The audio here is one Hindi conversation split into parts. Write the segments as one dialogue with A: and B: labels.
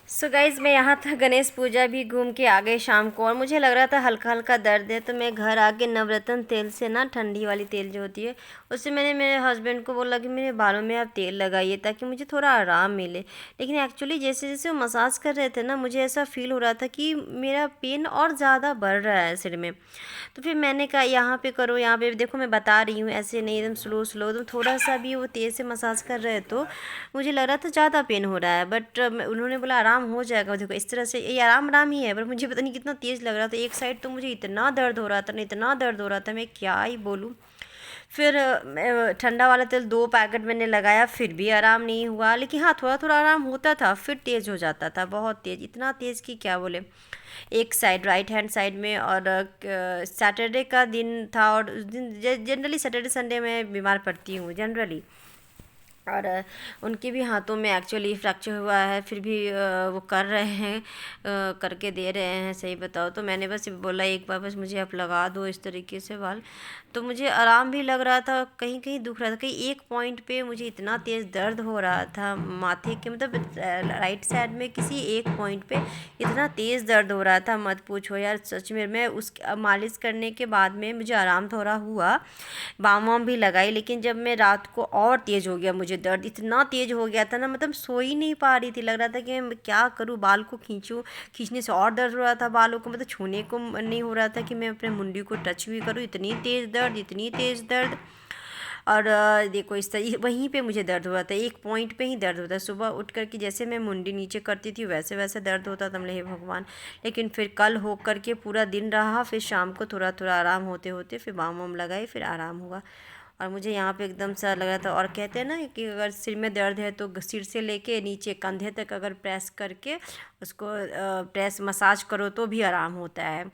A: सो गाइज़ मैं यहाँ था गणेश पूजा भी घूम के आ गई शाम को, और मुझे लग रहा था हल्का हल्का दर्द है, तो मैं घर आके नवरत्न तेल से ना, ठंडी वाली तेल जो होती है, उससे मैंने मेरे हस्बैंड को बोला कि मेरे बालों में आप तेल लगाइए ताकि मुझे थोड़ा आराम मिले। लेकिन एक्चुअली जैसे जैसे वो मसाज कर रहे थे ना, मुझे ऐसा फील हो रहा था कि मेरा पेन और ज़्यादा बढ़ रहा है सिर में। तो फिर मैंने कहा यहाँ पे करो, यहाँ पे देखो, मैं बता रही हूँ, ऐसे नहीं, एकदम स्लो स्लो, एकदम थोड़ा सा भी वो तेज़ से मसाज कर रहे तो मुझे लग रहा था ज़्यादा पेन हो रहा है, बट उन्होंने बोला आराम हो जाएगा। देखो इस तरह से ये आराम आराम ही है, पर मुझे पता नहीं कितना तेज़ लग रहा था। एक साइड तो मुझे इतना दर्द हो रहा था ना, इतना दर्द हो रहा था, मैं क्या ही बोलूँ। फिर ठंडा वाला तेल 2 पैकेट मैंने लगाया, फिर भी आराम नहीं हुआ। लेकिन हाँ, थोड़ा थोड़ा आराम होता था, फिर तेज़ हो जाता था, बहुत तेज़, इतना तेज़ कि क्या बोले। एक साइड, राइट हैंड साइड में। और सैटरडे का दिन था, और उस दिन जनरली सैटरडे संडे में बीमार पड़ती हूँ जनरली। और उनके भी हाथों में एक्चुअली फ्रैक्चर हुआ है, फिर भी वो कर रहे हैं, करके दे रहे हैं। सही बताओ तो मैंने बस बोला एक बार बस मुझे आप लगा दो इस तरीके से बाल, तो मुझे आराम भी लग रहा था, कहीं कहीं दुख रहा था, कहीं एक पॉइंट पे मुझे इतना तेज़ दर्द हो रहा था माथे के, मतलब राइट साइड में किसी एक पॉइंट पे इतना तेज़ दर्द हो रहा था, मत पूछो यार। सच में मैं उस मालिश करने के बाद में मुझे आराम थोड़ा हुआ, बाम वाम भी लगाई, लेकिन जब मैं रात को और तेज़ हो गया, मुझे दर्द इतना तेज़ हो गया था ना, मतलब सो ही नहीं पा रही थी। लग रहा था कि मैं क्या करूँ, बाल को खींचूँ, खींचने से और दर्द हो रहा था बालों को, मतलब छूने को नहीं हो रहा था कि मैं अपने मुंडी को टच भी करूँ, इतनी तेज़ दर्द, इतनी तेज़ दर्द। और देखो इस तरह वहीं पे मुझे दर्द हो रहा था, एक पॉइंट पे ही दर्द होता है। सुबह उठ कर के जैसे मैं मुंडी नीचे करती थी वैसे वैसे दर्द होता था। हे भगवान। लेकिन फिर कल हो कर के पूरा दिन रहा, फिर शाम को थोड़ा थोड़ा आराम होते होते फिर बाम वाम लगाई, फिर आराम हुआ। और मुझे यहाँ पे एकदम सा लग रहा था। और कहते हैं ना कि अगर सिर में दर्द है तो सिर से लेके नीचे कंधे तक अगर प्रेस करके उसको प्रेस मसाज करो तो भी आराम होता है।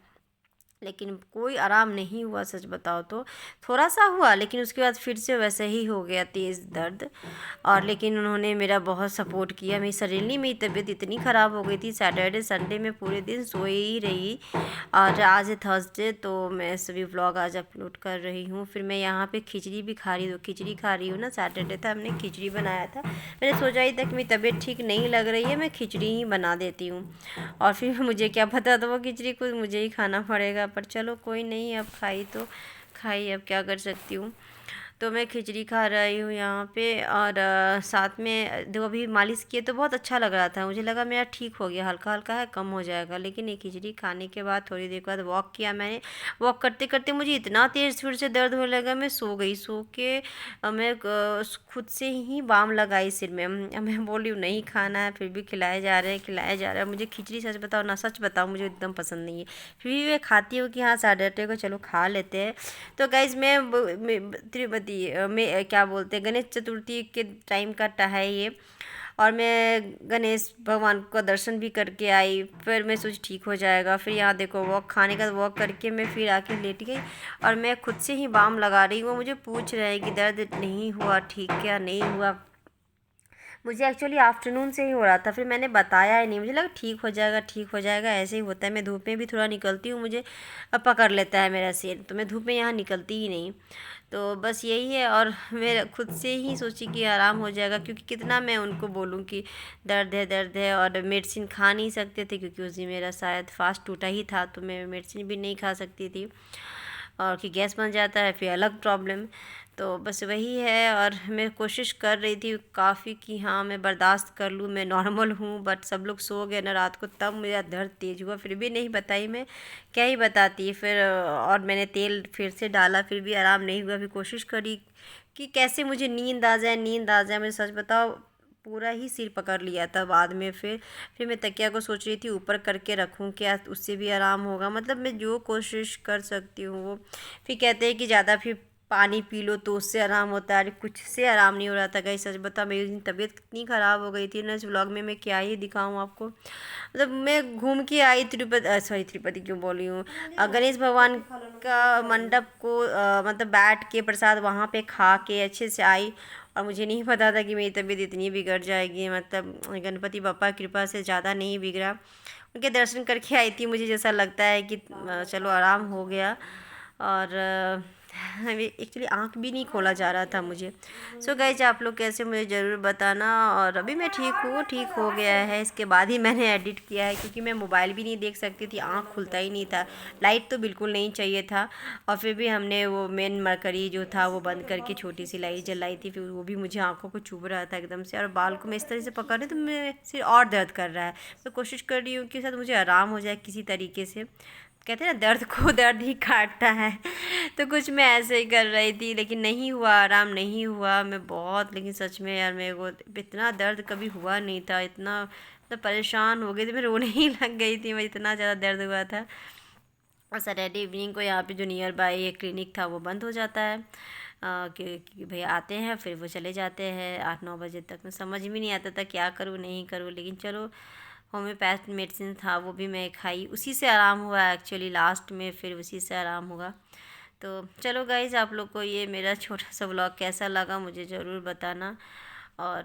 A: लेकिन कोई आराम नहीं हुआ, सच बताओ तो। थोड़ा सा हुआ, लेकिन उसके बाद फिर से वैसे ही हो गया तेज़ दर्द। और लेकिन उन्होंने मेरा बहुत सपोर्ट किया। मेरी सडनली मेरी तबीयत इतनी ख़राब हो गई थी, सैटरडे संडे में पूरे दिन सोई ही रही। और आज है थर्सडे, तो मैं सभी व्लॉग आज अपलोड कर रही हूँ। फिर मैं यहाँ पे खिचड़ी भी खा रही हूँ, खिचड़ी खा रही हूँ ना। सैटरडे था, हमने खिचड़ी बनाया था। मैंने सोचा ही था कि मेरी तबीयत ठीक नहीं लग रही है, मैं खिचड़ी ही बना देती हूँ। और फिर मुझे क्या पता था वो खिचड़ी को मुझे ही खाना पड़ेगा, पर चलो कोई नहीं, अब खाई तो खाई, अब क्या कर सकती हूँ। तो मैं खिचड़ी खा रही हूँ यहाँ पे। और साथ में देखो अभी मालिश किए तो बहुत अच्छा लग रहा था, मुझे लगा मेरा ठीक हो गया, हल्का हल्का है, कम हो जाएगा। लेकिन ये खिचड़ी खाने के बाद थोड़ी देर बाद वॉक किया मैंने। वॉक करते करते मुझे इतना तेज़ फिर से दर्द होने लगा, मैं सो गई। सो के मैं खुद से ही बाम लगाई सिर में। मैं बोली हूँ नहीं खाना है, फिर भी खिलाए जा रहे हैं, खिलाया जा रहा है। मुझे खिचड़ी, सच बताओ ना, सच बताओ, मुझे एकदम पसंद नहीं है, फिर भी मैं खाती हूँ कि हाँ सैटरडे को चलो खा लेते हैं। तो गाइज़ मैं तिरुपति में क्या बोलते हैं, गणेश चतुर्थी के टाइम का है ये। और मैं गणेश भगवान का दर्शन भी करके आई। फिर मैं सोची ठीक हो जाएगा। फिर यहाँ देखो वॉक, खाने का वॉक करके मैं फिर आके लेट गई, और मैं खुद से ही बाम लगा रही हूँ। मुझे पूछ रहे हैं कि दर्द नहीं हुआ ठीक, क्या नहीं हुआ। मुझे एक्चुअली आफ्टरनून से ही हो रहा था, फिर मैंने बताया ही नहीं, मुझे लगा ठीक हो जाएगा, ठीक हो जाएगा, ऐसे ही होता है। मैं धूप में भी थोड़ा निकलती हूँ, मुझे पकड़ लेता है मेरा सिर, तो मैं धूप में यहाँ निकलती ही नहीं। तो बस यही है। और मैं खुद से ही सोची कि आराम हो जाएगा, क्योंकि कितना मैं उनको बोलूँ कि दर्द है दर्द है। और मेडिसिन खा नहीं सकते थे, क्योंकि उस दिन मेरा शायद फास्ट टूटा ही था, तो मैं मेडिसिन भी नहीं खा सकती थी। और कि गैस बन जाता है फिर अलग प्रॉब्लम। तो बस वही है। और मैं कोशिश कर रही थी काफ़ी कि हाँ मैं बर्दाश्त कर लूँ, मैं नॉर्मल हूँ। बट सब लोग सो गए ना रात को, तब मेरा दर्द तेज़ हुआ, फिर भी नहीं बताई मैं, क्या ही बताती फिर। और मैंने तेल फिर से डाला, फिर भी आराम नहीं हुआ। फिर कोशिश करी कि कैसे मुझे नींद आ जाए, नींद आ जाए। मैं सच बताओ पूरा ही सिर पकड़ लिया था बाद में। फिर मैं तकिया को सोच रही थी ऊपर करके रखूं, क्या उससे भी आराम होगा। मतलब मैं जो कोशिश कर सकती हूँ वो। फिर कहते हैं कि ज़्यादा फिर पानी पी लो तो उससे आराम होता है। अरे कुछ से आराम नहीं हो रहा था गाइस, सच बता। मेरी तबीयत कितनी ख़राब हो गई थी ना, इस व्लॉग में मैं क्या ही दिखाऊँ आपको। मतलब मैं घूम के आई तिरुपति, सॉरी तिरुपति क्यों बोल रही हूँ, गणेश भगवान का मंडप को मतलब बैठ के प्रसाद वहाँ पे खा के अच्छे से आई। और मुझे नहीं पता था कि मेरी तबीयत इतनी बिगड़ जाएगी। मतलब गणपति बप्पा की कृपा से ज़्यादा नहीं बिगड़ा। उनके दर्शन करके आई थी, मुझे जैसा लगता है कि चलो आराम हो गया। और एक्चुअली आँख भी नहीं खोला जा रहा था मुझे। सो गाइज आप लोग कैसे मुझे ज़रूर बताना। और अभी मैं ठीक हूँ, ठीक हो गया है। इसके बाद ही मैंने एडिट किया है क्योंकि मैं मोबाइल भी नहीं देख सकती थी, आँख खुलता ही नहीं था, लाइट तो बिल्कुल नहीं चाहिए था। और फिर भी हमने वो मेन मरकरी जो था वो बंद करके छोटी सी लाइट जलाई थी, फिर वो भी मुझे आँखों को चुभ रहा था एकदम से। और बाल को मैं इस तरह से पकड़ रही तो मेरे सिर और दर्द कर रहा है। मैं कोशिश कर रही हूँ कि शायद मुझे आराम हो जाए किसी तरीके से। कहते हैं ना, दर्द को दर्द ही काटता है। तो कुछ मैं ऐसे ही कर रही थी, लेकिन नहीं हुआ, आराम नहीं हुआ। मैं बहुत, लेकिन सच में यार मेरे को इतना दर्द कभी हुआ नहीं था, इतना मतलब परेशान हो गई थी, मैं रोने ही लग गई थी, मैं इतना ज़्यादा दर्द हुआ था। और सैटरडे इवनिंग को यहाँ पे जो नियर बाय एक क्लिनिक था वो बंद हो जाता है, कि भैया आते हैं फिर वो चले जाते हैं 8-9 बजे तक। मैं समझ भी नहीं आता था क्या करूँ नहीं करूँ, लेकिन चलो होम्योपैथ मेडिसिन था वो भी मैं खाई, उसी से आराम हुआ एक्चुअली लास्ट में, फिर उसी से आराम हुआ। तो चलो गाइज़, आप लोग को ये मेरा छोटा सा व्लॉग कैसा लगा मुझे ज़रूर बताना। और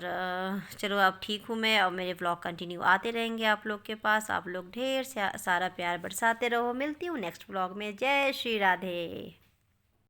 A: चलो अब ठीक हूँ मैं, और मेरे व्लॉग कंटिन्यू आते रहेंगे आप लोग के पास। आप लोग ढेर सारा प्यार बरसाते रहो। मिलती हूँ नेक्स्ट व्लॉग में। जय श्री राधे।